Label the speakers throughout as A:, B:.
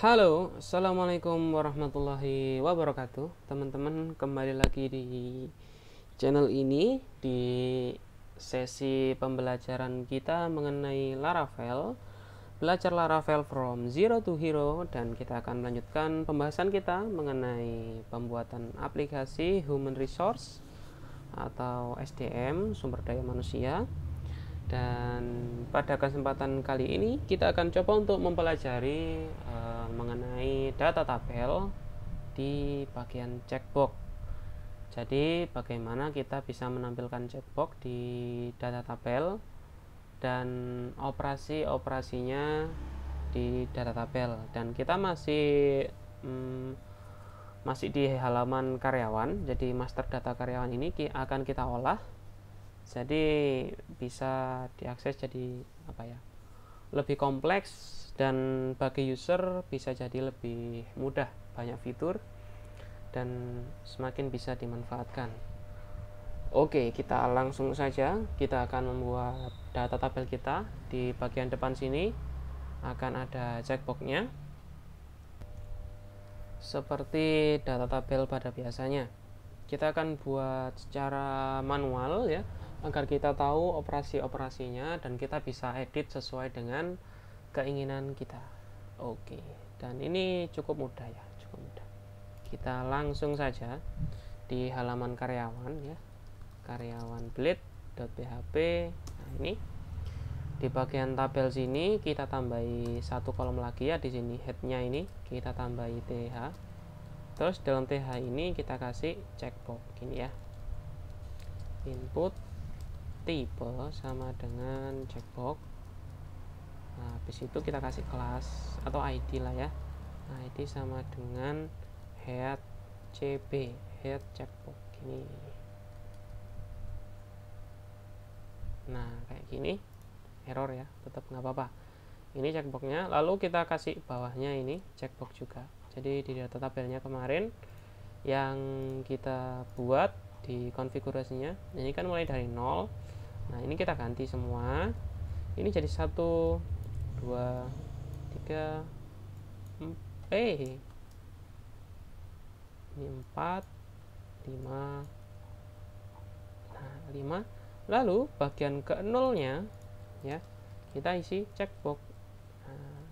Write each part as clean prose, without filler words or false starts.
A: Halo, assalamualaikum warahmatullahi wabarakatuh. Teman-teman, kembali lagi di channel ini di sesi pembelajaran kita mengenai Laravel, belajar Laravel from zero to hero, dan kita akan melanjutkan pembahasan kita mengenai pembuatan aplikasi human resource atau SDM, sumber daya manusia. Dan pada kesempatan kali ini kita akan coba untuk mempelajari mengenai data tabel di bagian checkbox. Jadi bagaimana kita bisa menampilkan checkbox di data tabel dan operasi-operasinya di data tabel. Dan kita masih di halaman karyawan. Jadi master data karyawan ini akan kita olah. Jadi bisa diakses jadi lebih kompleks, dan bagi user bisa jadi lebih mudah, banyak fitur dan semakin bisa dimanfaatkan. Oke, kita langsung saja. Kita akan membuat data tabel kita. Di bagian depan sini akan ada checkboxnya seperti data tabel pada biasanya. Kita akan buat secara manual ya, agar kita tahu operasi-operasinya dan kita bisa edit sesuai dengan keinginan kita. Oke, dan ini cukup mudah ya, cukup mudah. Kita langsung saja di halaman karyawan ya, karyawan blade.php. Nah, ini di bagian tabel sini kita tambahi satu kolom lagi ya, di sini headnya ini kita tambahi th. Terus dalam th ini kita kasih checkbox gini ya, input tipe sama dengan checkbox. Nah, habis itu kita kasih kelas atau ID lah ya. ID sama dengan head cb, head checkbox gini. Nah, kayak gini error ya, tetap nggak apa-apa. Ini checkboxnya, lalu kita kasih bawahnya ini checkbox juga. Jadi di data tabelnya kemarin yang kita buat di konfigurasinya, ini kan mulai dari 0. Nah, ini kita ganti semua. Ini jadi 1, 2, 3, ini 4, 5. Nah, 5. Lalu bagian ke 0-nya ya, kita isi checkbox. Nah,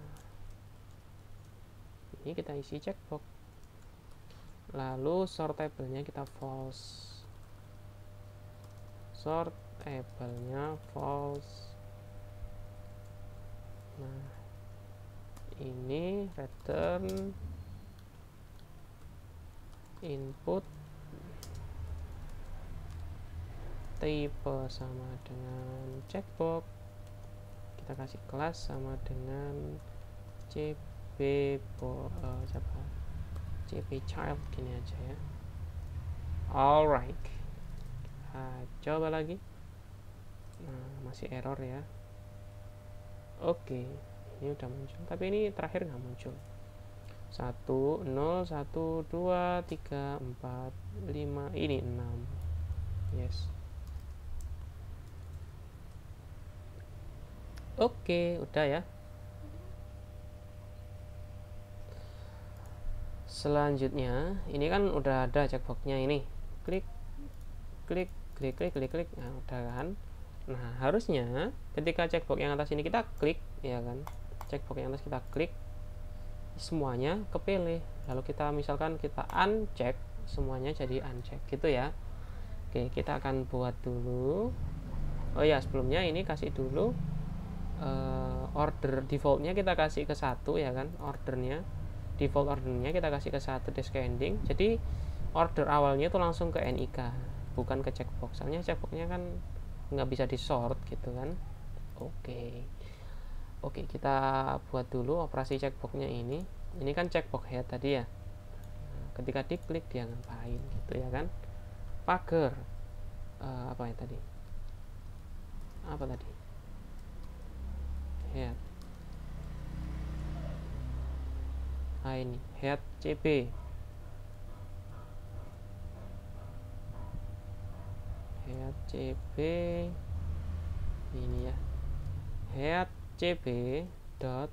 A: ini kita isi checkbox. Lalu sortable-nya kita false. Sortable-nya false. Nah, ini return input tipe sama dengan checkbox. Kita kasih kelas sama dengan cb child gini aja ya. Alright, coba lagi. Nah, masih error ya. Oke, ini udah muncul, tapi ini terakhir nggak muncul. 1, 0, 1, 2, 3, 4, 5, ini 6. Yes. Oke, udah ya. Selanjutnya, ini kan udah ada checkboxnya ini. Klik. Nah, udah kan. Nah, harusnya ketika checkbox yang atas ini kita klik, ya kan. Checkbox yang atas kita klik, semuanya kepilih. Lalu kita misalkan kita uncheck, semuanya jadi uncheck gitu ya. Oke, kita akan buat dulu. Oh ya, sebelumnya ini kasih dulu order defaultnya kita kasih ke 1 ya kan. Default ordernya kita kasih ke 1 disk ending. Jadi order awalnya itu langsung ke NIK, bukan ke checkbox. Soalnya checkboxnya kan nggak bisa di sort gitu kan. Oke, kita buat dulu operasi checkboxnya ini. Ini kan checkbox head tadi ya. Nah, ketika diklik dia ngapain gitu ya kan. Pagar apa ya tadi? Apa tadi? Head. Nah, ini head cb. Head cb ini ya. Head cb dot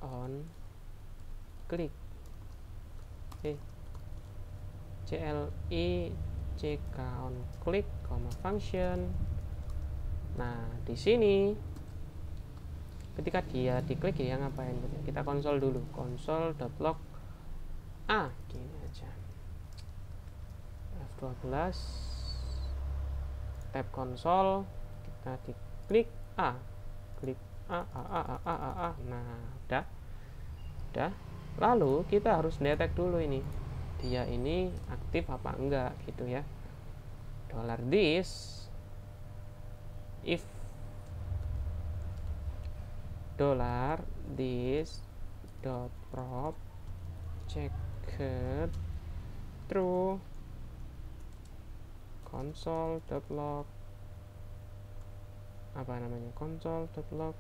A: on klik CLI CK on click, function. Nah, di sini ketika dia diklik dia ngapain? Kita konsol dulu, console.log A, gini aja. F12 tab konsol, kita diklik A, klik A. Nah, udah. Lalu kita harus detect dulu ini, dia ini aktif apa enggak gitu ya. $this if $this dot prop checked true console.log console.log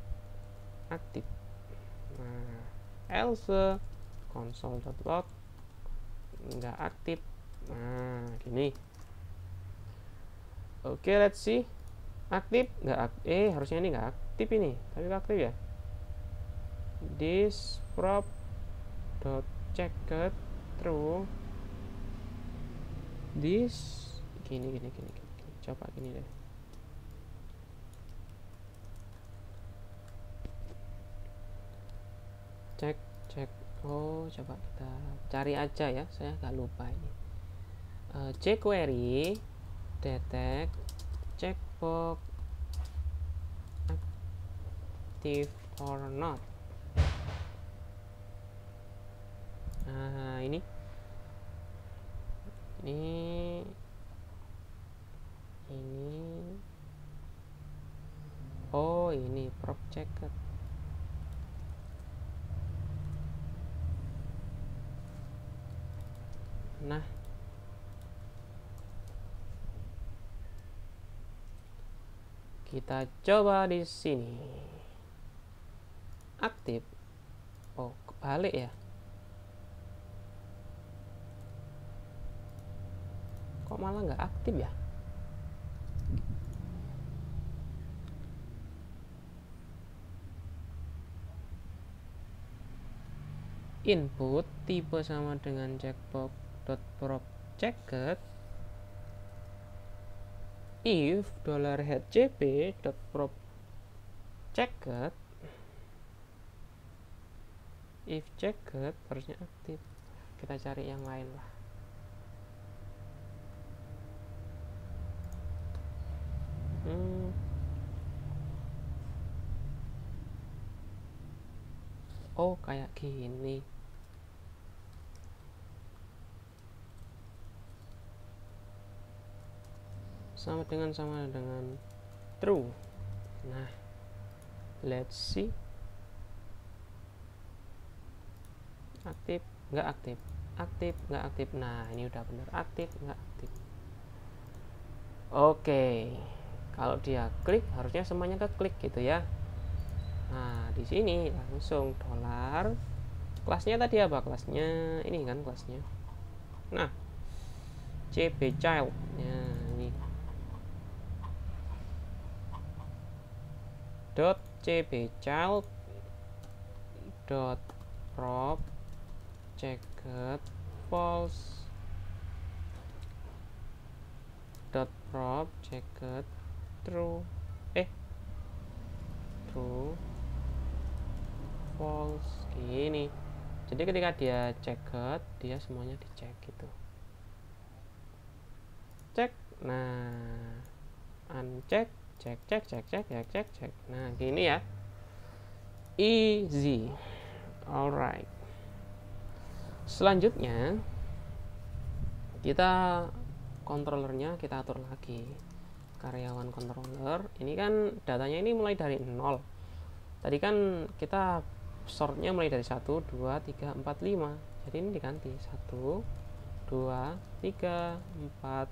A: aktif. Nah, else console.log nggak aktif. Nah, gini. Oke, let's see. Aktif nggak aktif? Harusnya ini nggak aktif ini, tapi aktif ya. This prop dot checked true. This gini. Coba gini deh. Cek. Oh, coba kita cari aja ya. Saya nggak lupa ini. jQuery detect checkbox active or not. Nah, ini oh, ini prop checked. Nah, kita coba di sini. Aktif. Oh, kebalik ya. Kok malah nggak aktif ya? Input tipe sama dengan checkbox.prop checked if $headcp.prop checked if checked harusnya aktif. Kita cari yang lain lah. Oh, kayak gini. Sama dengan true. Nah, let's see. Aktif nggak aktif, aktif nggak aktif. Nah, ini udah bener, aktif nggak aktif. Oke, kalau dia klik harusnya semuanya keklik gitu ya. Nah, di sini langsung dolar. Kelasnya tadi apa? Kelasnya ini kan kelasnya. Nah, cbchild. Nah, ini .cbchild .prop checked false .prop checked true true false gini. Jadi ketika dia checked, dia semuanya dicek gitu. Cek. Nah, uncheck, cek. Nah, gini ya. Easy. Alright. Selanjutnya kita controllernya kita atur lagi. Karyawan controller ini kan datanya ini mulai dari 0. Tadi kan kita sortnya mulai dari 1, 2, 3, 4, 5. Jadi ini diganti 1, 2, 3, 4,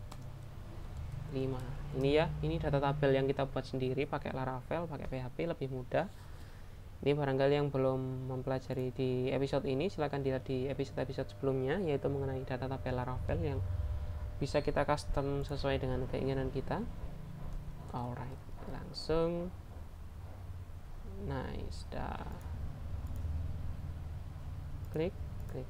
A: 5. Ini ya, ini data tabel yang kita buat sendiri pakai Laravel, pakai PHP lebih mudah. Ini barangkali yang belum mempelajari di episode ini, silahkan dilihat di episode-episode sebelumnya, yaitu mengenai data tabel Laravel yang bisa kita custom sesuai dengan keinginan kita. Alright, langsung nice, dah klik klik.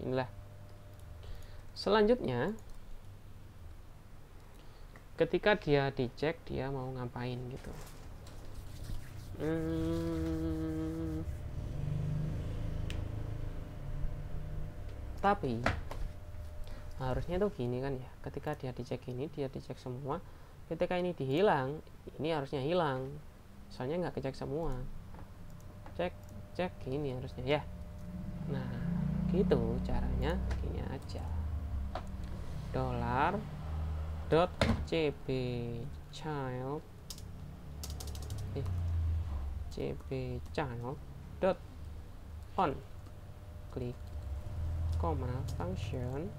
A: Inilah. Selanjutnya, ketika dia dicek dia mau ngapain gitu. Tapi harusnya tuh gini kan ya, ketika dia dicek ini, dia dicek semua, ketika ini dihilang, ini harusnya hilang, soalnya nggak kecek semua. Cek gini harusnya ya. Nah gitu caranya, gini aja. $.cb child dot on, klik, koma, function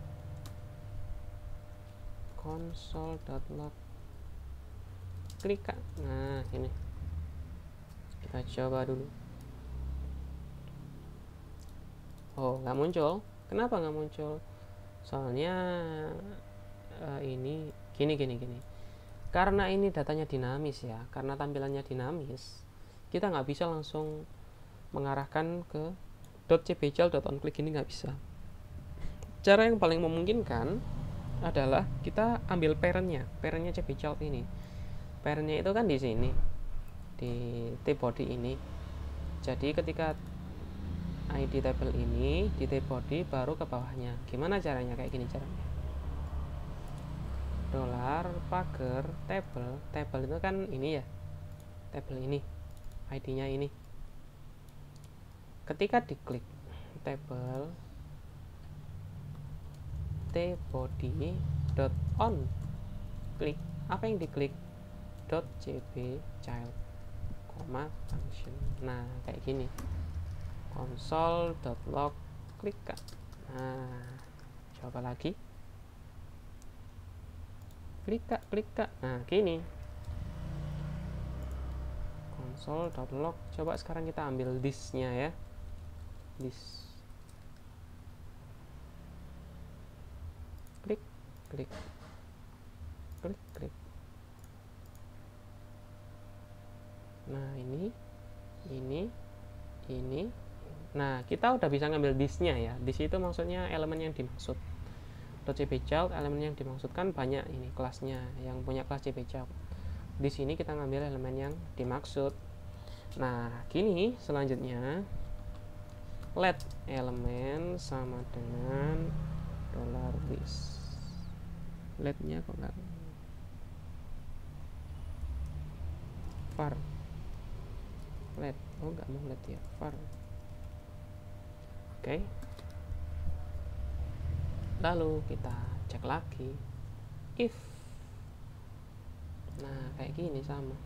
A: console.log, klik. Nah ini kita coba dulu. Oh nggak muncul. Kenapa nggak muncul? Soalnya ini gini, karena ini datanya dinamis ya, karena tampilannya dinamis, kita nggak bisa langsung mengarahkan ke .cbchild.onClick, ini nggak bisa. Cara yang paling memungkinkan adalah kita ambil parentnya cbchild ini. Parentnya itu kan di sini, di tbody ini. Jadi ketika ID table ini di tbody baru ke bawahnya. Gimana caranya? Kayak gini caranya. $pager table itu kan ini ya, table ini, ID-nya ini. Ketika diklik table tbody.on, klik, apa yang diklik? .cbchild, function. Nah kayak gini, console.log, klik. Nah coba lagi, klik. Nah gini, console.log. Coba sekarang kita ambil disk-nya ya, disk, klik. Nah ini. Nah kita udah bisa ngambil disknya ya. Disk itu maksudnya elemen yang dimaksud. .cbchild elemen yang dimaksudkan banyak ini kelasnya yang punya kelas cbchild. Di sini kita ngambil elemen yang dimaksud. Nah gini, selanjutnya let elemen sama dengan $list. Letnya kok nggak var let, oh nggak mau let ya, var. Oke. Lalu kita cek lagi if. Nah kayak gini, sama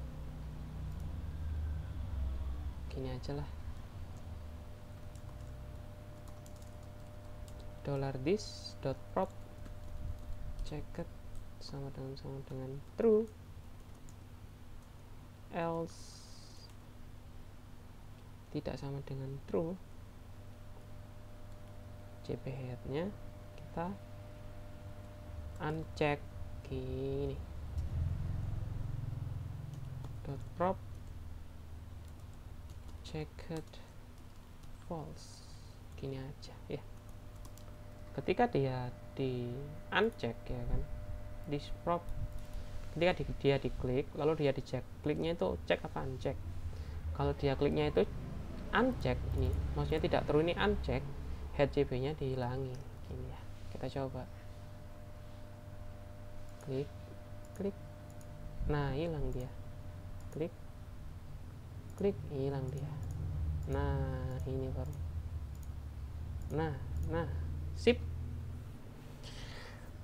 A: gini aja lah. $this.prop checked sama dengan true, else tidak sama dengan true. cphead nya kita uncheck gini, .prop checked false, gini aja ya. Ketika dia di uncheck ya kan, this prop, ketika dia diklik lalu dia dicek, kliknya itu cek apa uncheck. Kalau dia kliknya itu uncheck, ini maksudnya tidak true, ini uncheck, head cb nya dihilangi gini ya. Kita coba klik. Nah hilang dia, klik hilang dia. Nah ini baru, nah sip,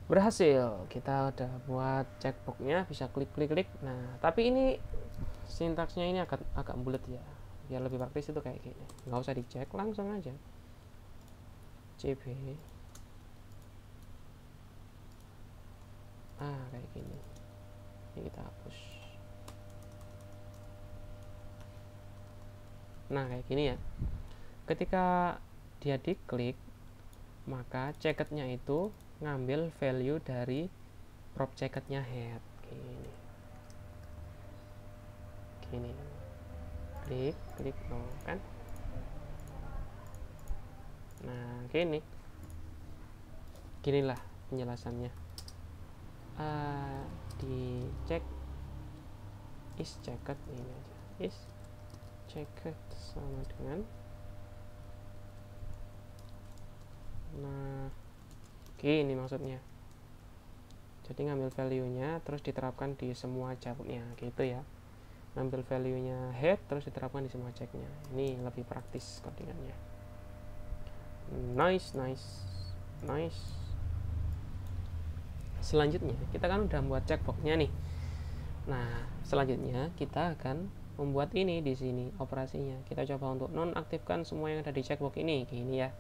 A: berhasil. Kita udah buat checkboxnya, bisa klik. Nah tapi ini sintaksnya ini agak bulat ya, biar lebih praktis itu kayak gini, nggak usah dicek, langsung aja cb kayak gini. Ini kita hapus. Nah kayak gini ya. Ketika dia diklik, maka checkednya itu ngambil value dari prop checkednya head gini. gini, klik klik no kan. Nah ginilah penjelasannya. Dicek is checked, ini aja, is checked sama dengan, nah gini maksudnya. Jadi ngambil value nya terus diterapkan di semua checknya gitu ya, ngambil value nya head terus diterapkan di semua checknya. Ini lebih praktis codingannya. Nice. Selanjutnya kita kan udah membuat checkboxnya nih. Nah selanjutnya kita akan membuat ini di sini operasinya. Kita coba untuk nonaktifkan semua yang ada di checkbox ini, gini ya.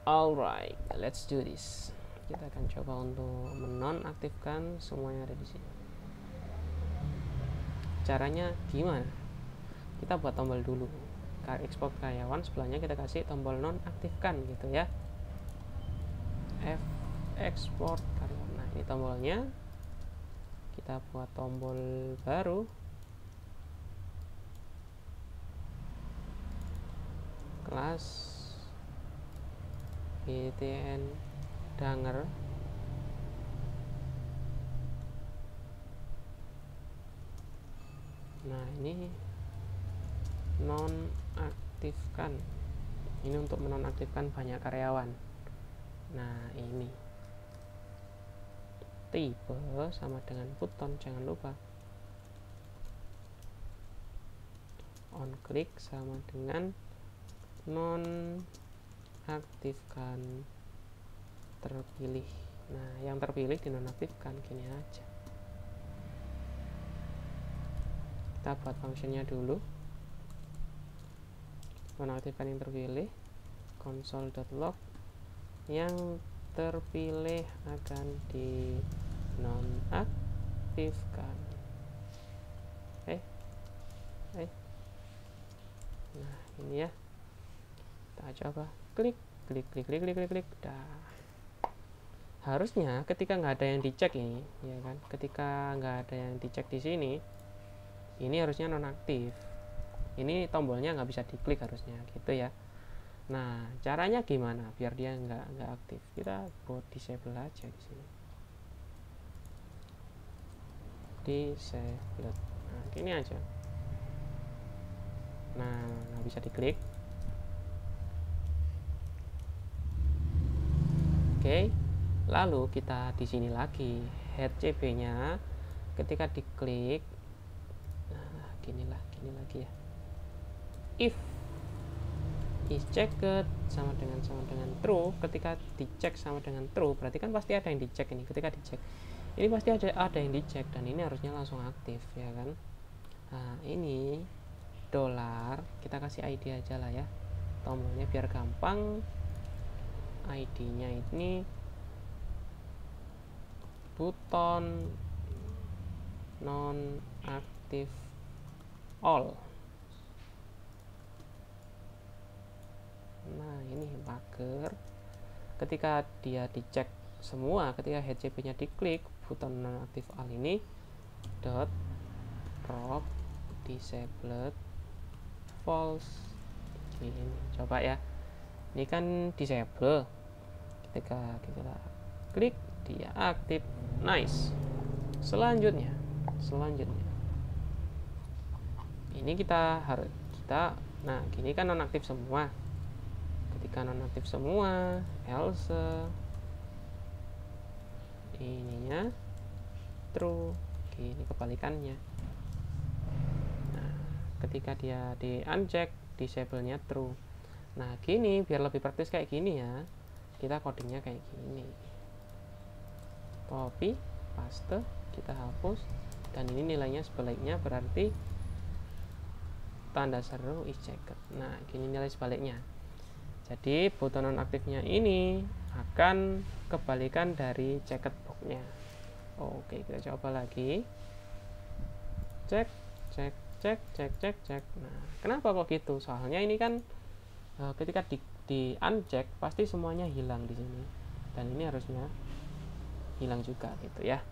A: Alright, let's do this. Kita akan coba untuk menonaktifkan semua yang ada di sini. Caranya gimana? Kita buat tombol dulu. Export karyawan, sebelahnya kita kasih tombol nonaktifkan gitu ya. Export karyawan. Nah ini tombolnya. Kita buat tombol baru. Kelas btn danger. Nah ini nonaktifkan, ini untuk menonaktifkan banyak karyawan. Nah ini tipe sama dengan button, jangan lupa. On click sama dengan nonaktifkan terpilih. Nah yang terpilih dinonaktifkan, gini aja. Kita buat functionnya dulu. Menaktifkan yang terpilih, console.log, yang terpilih akan dinonaktifkan. Nah ini ya, kita coba klik. Dah. Harusnya ketika nggak ada yang dicek ini, ya kan? Ketika nggak ada yang dicek di sini, ini harusnya nonaktif. Ini tombolnya nggak bisa diklik harusnya gitu ya. Nah caranya gimana biar dia nggak aktif? Kita buat disable aja di sini. Disable. Nah gini aja. Nah nggak bisa diklik. Oke. Lalu kita di sini lagi head CB nya ketika diklik. Nah gini lagi ya. If is checked sama dengan true, ketika dicek sama dengan true, berarti kan pasti ada yang dicek ini. Ketika dicek ini pasti ada yang dicek, dan ini harusnya langsung aktif ya kan. Nah ini dolar, kita kasih ID aja lah ya tombolnya biar gampang. ID nya ini button non-active all. Nah ini pagar, ketika dia dicek semua, ketika HCP nya diklik, button non-active all ini dot drop disabled false. Ini coba ya, ini kan disable, ketika kita klik dia aktif. Nice. Selanjutnya ini nah gini kan nonaktif semua. Ketika nonaktif semua, else ininya true, gini kebalikannya. Nah ketika dia di uncheck, disable nya true. Nah gini biar lebih praktis kayak gini ya, kita codingnya kayak gini, copy paste, kita hapus, dan ini nilainya sebaliknya, berarti tanda seru is checked. Nah gini nilai sebaliknya. Jadi button nonaktifnya ini akan kebalikan dari checked boxnya. Oke, kita coba lagi. Cek. Nah, kenapa kok gitu? Soalnya ini kan ketika di uncheck pasti semuanya hilang di sini, dan ini harusnya hilang juga gitu ya.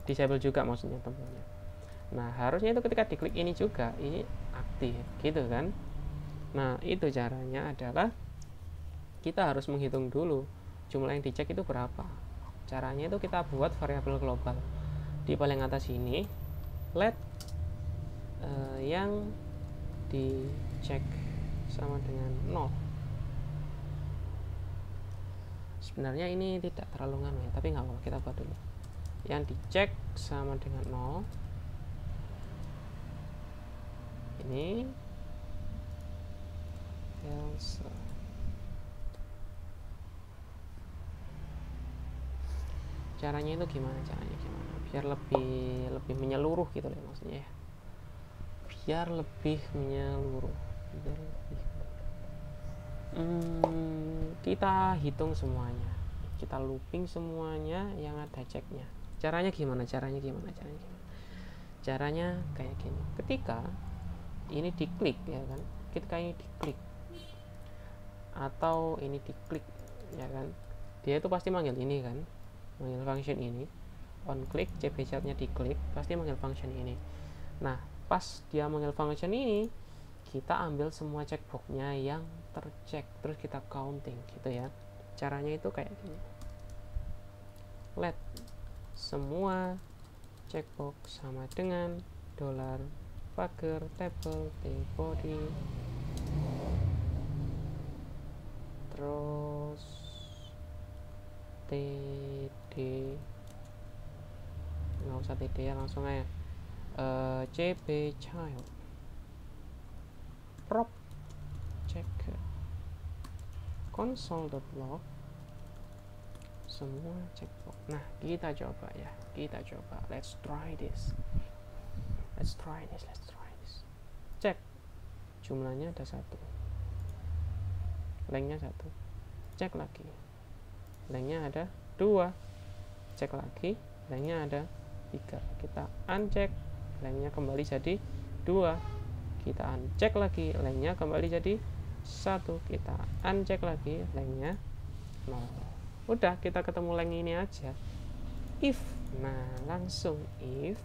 A: Disable juga maksudnya tombolnya. Nah, harusnya itu ketika diklik ini juga ini aktif gitu kan. Nah, itu caranya adalah kita harus menghitung dulu jumlah yang dicek itu berapa. Caranya itu kita buat variabel global di paling atas ini, let yang dicek sama dengan 0. Sebenarnya ini tidak terlalu nganu ya, tapi nggak apa-apa, kita buat dulu. Yang dicek sama dengan 0 ini else. Caranya itu gimana, biar lebih menyeluruh gitu loh maksudnya ya, biar lebih menyeluruh, kita hitung semuanya, kita looping semuanya yang ada ceknya. Caranya gimana kayak gini. Ketika ini diklik ya kan, ketika ini diklik atau ini diklik ya kan, dia itu pasti manggil ini kan, manggil function ini. On click, cp chart-nya diklik, pasti manggil function ini. Nah, pas dia manggil function ini, kita ambil semua checkbox-nya yang tercek, terus kita counting gitu ya. Caranya itu kayak gini. Let semua checkbox sama dengan dollar pager table body, terus td, nggak usah td ya, langsung aja cp child prop checker console.log semua checkbox. Nah, kita coba ya, let's try this. Cek jumlahnya ada 1, lengthnya 1, cek lagi lengthnya ada 2, cek lagi lengthnya ada 3, kita uncheck, lengthnya kembali jadi 2, kita uncheck lagi, lengthnya kembali jadi 1, kita uncheck lagi, lengthnya 0. Udah, kita ketemu length ini aja. If, nah langsung if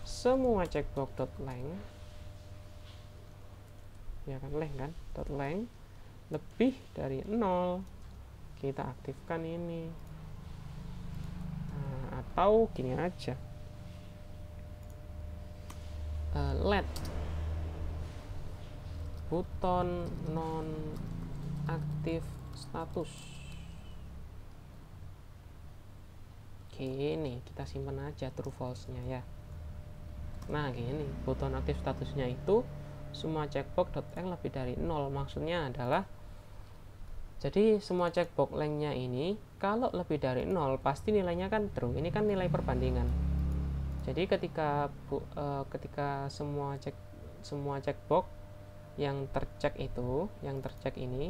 A: semua checkbox.length ya kan, length kan, .length lebih dari 0, kita aktifkan ini. Nah, atau gini aja, let button non aktif status. Gini, kita simpan aja true false nya ya. Nah gini, button aktif statusnya itu semua checkbox.length lebih dari 0. Maksudnya adalah, jadi semua checkbox lengthnya ini kalau lebih dari 0 pasti nilainya kan true. Ini kan nilai perbandingan. Jadi ketika semua checkbox yang tercek ini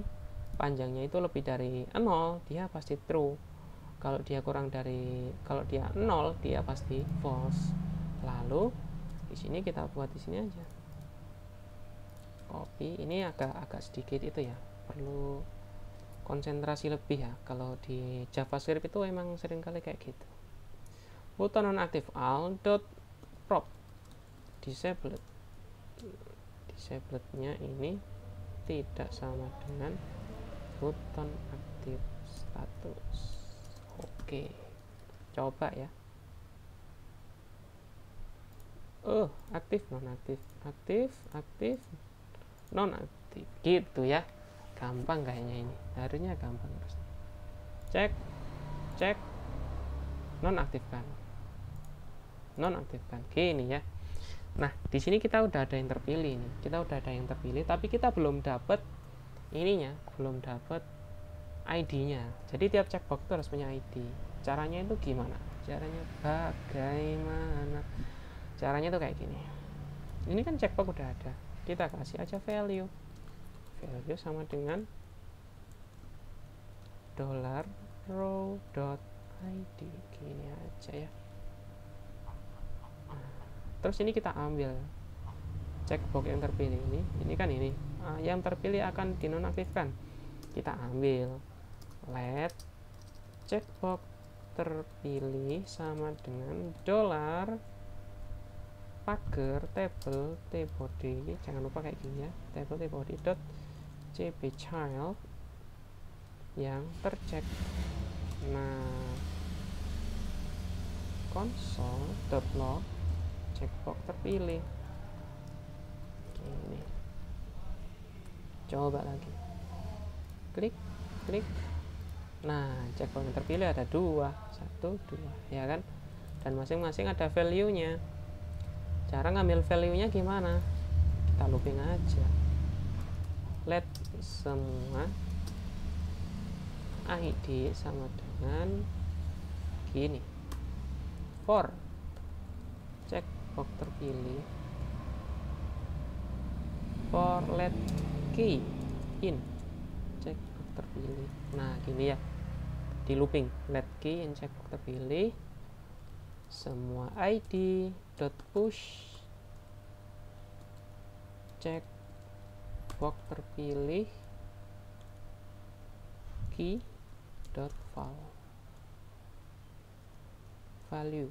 A: panjangnya itu lebih dari 0, dia pasti true. Kalau dia 0, dia pasti false. Lalu di sini kita buat di sini aja. Copy, ini agak sedikit itu ya, perlu konsentrasi lebih ya. Kalau di JavaScript itu emang seringkali kayak gitu. Button nonaktif all dot prop disabled. Disablednya ini tidak sama dengan button aktif status. Oke, coba ya. Aktif nonaktif, aktif nonaktif gitu ya. Gampang kayaknya ini, harusnya gampang. Cek nonaktifkan gini ya. Nah, di sini kita udah ada yang terpilih nih, tapi kita belum dapat ininya, belum dapat ID-nya. Jadi tiap checkbox itu harus punya ID. Caranya itu gimana? Caranya itu kayak gini. Ini kan checkbox udah ada, kita kasih aja value sama dengan $row.id gini aja ya. Terus ini kita ambil checkbox yang terpilih ini kan ini. Yang terpilih akan dinonaktifkan. Kita ambil let checkbox terpilih sama dengan pagar table tbody, jangan lupa kayak gini ya, table tbody dot cp child yang tercek. Nah, console dot log checkbox terpilih. Ini coba lagi, klik klik. Nah, checkbox yang terpilih ada 2, 1 2 ya kan, dan masing-masing ada value nya. Cara ngambil value nya gimana? Kita looping aja, let semua ID sama dengan gini, for checkbox terpilih, for let key in checkbox terpilih. Nah gini ya, di looping, let key in checkbox terpilih, semua ID dot push checkbox terpilih key dot value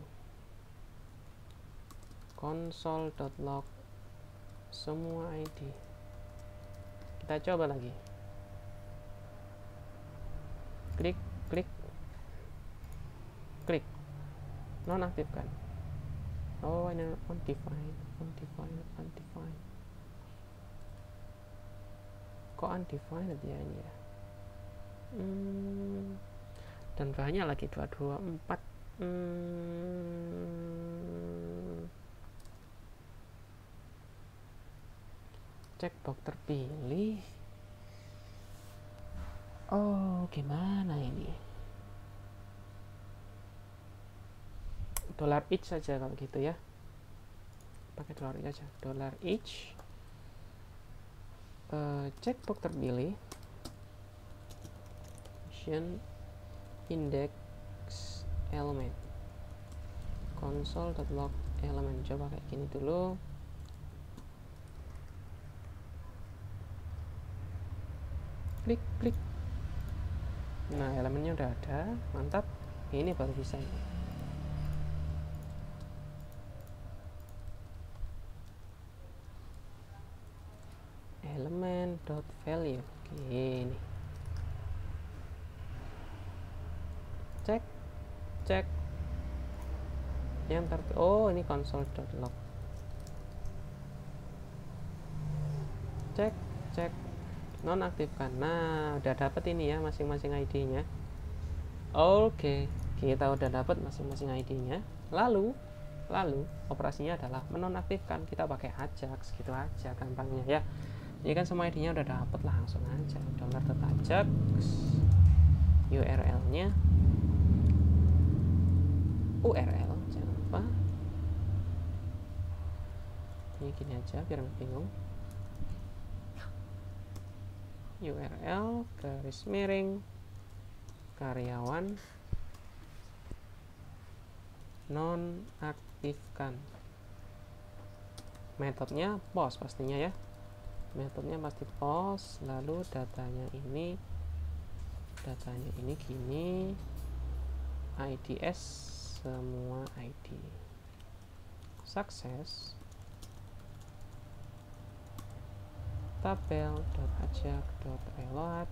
A: console dot log semua ID. Kita coba lagi, klik klik klik, nonaktifkan. Oh ini undefined. Kok undefined ya ini ya, dan banyak lagi 224. Checkbox terpilih. Oh gimana ini, $each saja kalau gitu ya, pakai $each aja, $each. Checkbox terpilih index element console.log element. Coba kayak gini dulu, klik klik. Nah elemennya udah ada, mantap. Ini baru bisa ini. Element dot value gini, cek cek yang oh ini console.log, cek cek nonaktifkan. Nah udah dapat ini ya masing-masing ID-nya. Oke, kita udah dapat masing-masing ID-nya. Lalu operasinya adalah menonaktifkan. Kita pakai Ajax gitu aja gampangnya ya. Ini kan semua ID-nya udah dapet, langsung aja $.ajax, URL-nya URL, jangan lupa. Ini gini aja biar nggak bingung. URL garis miring karyawan nonaktifkan. Metodenya post pastinya ya. Metodenya pasti post, lalu datanya ini gini, IDs semua ID, sukses tabel.ajax.reload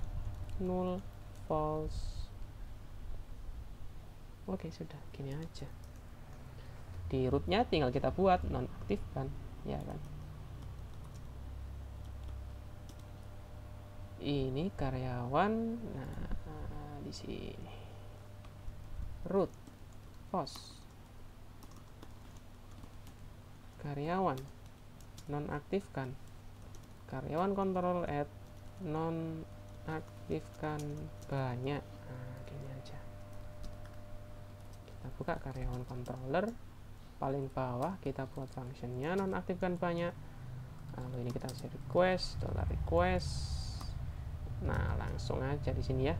A: null false. Oke sudah gini aja, di rootnya tinggal kita buat nonaktifkan ya kan. Ini karyawan, nah di sini root post karyawan nonaktifkan, karyawan kontrol add nonaktifkan banyak. Nah gini aja, kita buka karyawan controller, paling bawah kita buat functionnya nonaktifkan banyak. Lalu ini kita kasih request $request. Nah langsung aja di sini ya,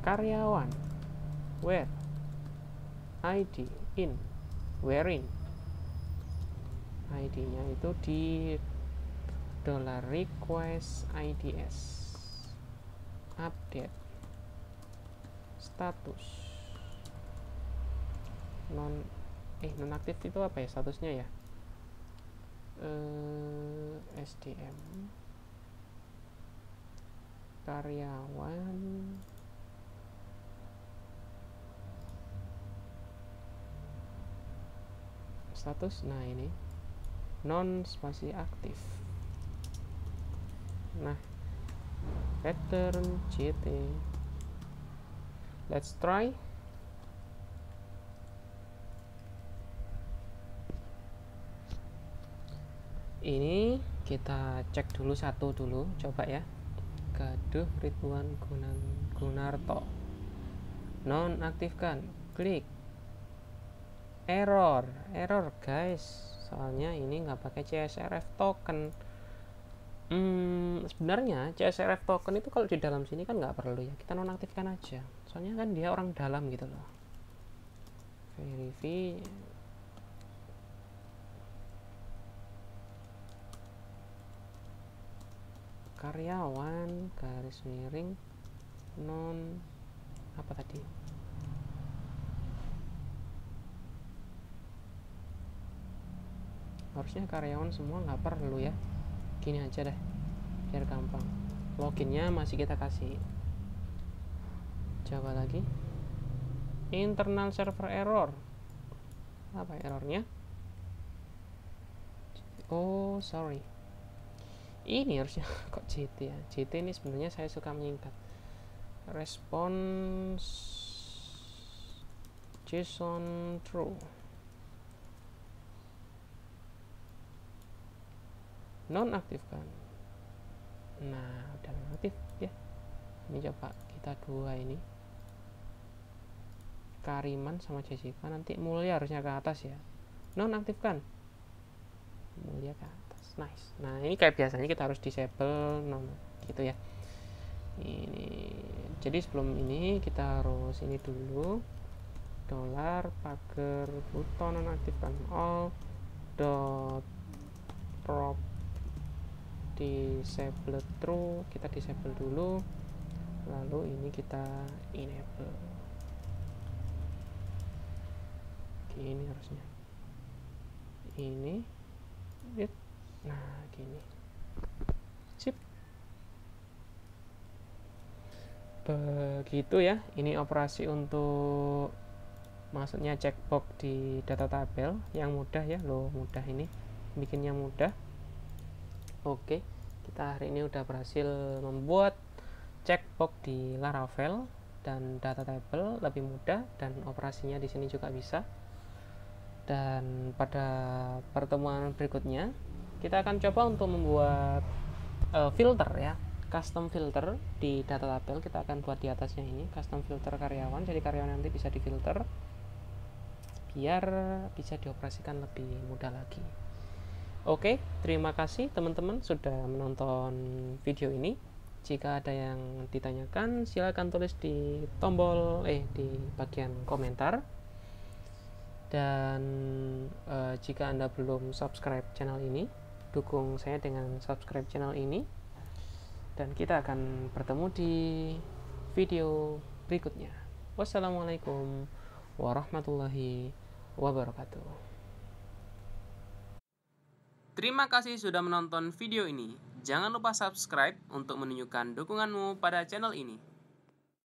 A: karyawan where ID in wherein ID-nya itu di $request IDs update status non nonaktif itu apa ya statusnya ya? SDM karyawan status, nah ini non spasi aktif. Nah, pattern CT, let's try. Ini kita cek dulu satu dulu, coba ya. Gaduh Ridwan Gunarto, nonaktifkan, klik. Error guys, soalnya ini nggak pakai CSRF token. Sebenarnya CSRF token itu kalau di dalam sini kan nggak perlu ya, kita nonaktifkan aja, soalnya kan dia orang dalam gitu loh. Verify karyawan garis miring non apa tadi, harusnya karyawan semua, nggak perlu ya. Gini aja deh biar gampang, loginnya masih kita kasih. Coba lagi, internal server error. Apa errornya? Oh sorry, ini harusnya kok JT ya. JT ini sebenarnya saya suka menyingkat. Response JSON true, nonaktifkan. Nah udah nonaktif ya. Ini coba kita dua ini, Kariman sama Jessica, nanti Mulia harusnya ke atas ya. Nonaktifkan, Mulia ke atas, nice. Nah ini kayak biasanya kita harus disable non gitu ya. Ini jadi sebelum ini kita harus ini dulu, dolar pagar buton nonaktifkan all dot prop disable true, kita disable dulu, lalu ini kita enable. Gini harusnya ini, nah gini, sip. Begitu ya, ini operasi untuk maksudnya checkbox di data tabel yang mudah ya loh, mudah ini bikinnya mudah. Oke, kita hari ini udah berhasil membuat checkbox di Laravel dan data table lebih mudah, dan operasinya di sini juga bisa. Dan pada pertemuan berikutnya kita akan coba untuk membuat filter ya, custom filter di data tabel. Kita akan buat di atasnya ini custom filter karyawan, jadi karyawan nanti bisa difilter biar bisa dioperasikan lebih mudah lagi. Oke, terima kasih teman-teman sudah menonton video ini. Jika ada yang ditanyakan silahkan tulis di tombol di bagian komentar. Dan jika Anda belum subscribe channel ini, dukung saya dengan subscribe channel ini. Dan kita akan bertemu di video berikutnya. Wassalamualaikum warahmatullahi wabarakatuh. Terima kasih sudah menonton video ini. Jangan lupa subscribe untuk menunjukkan dukunganmu pada channel ini.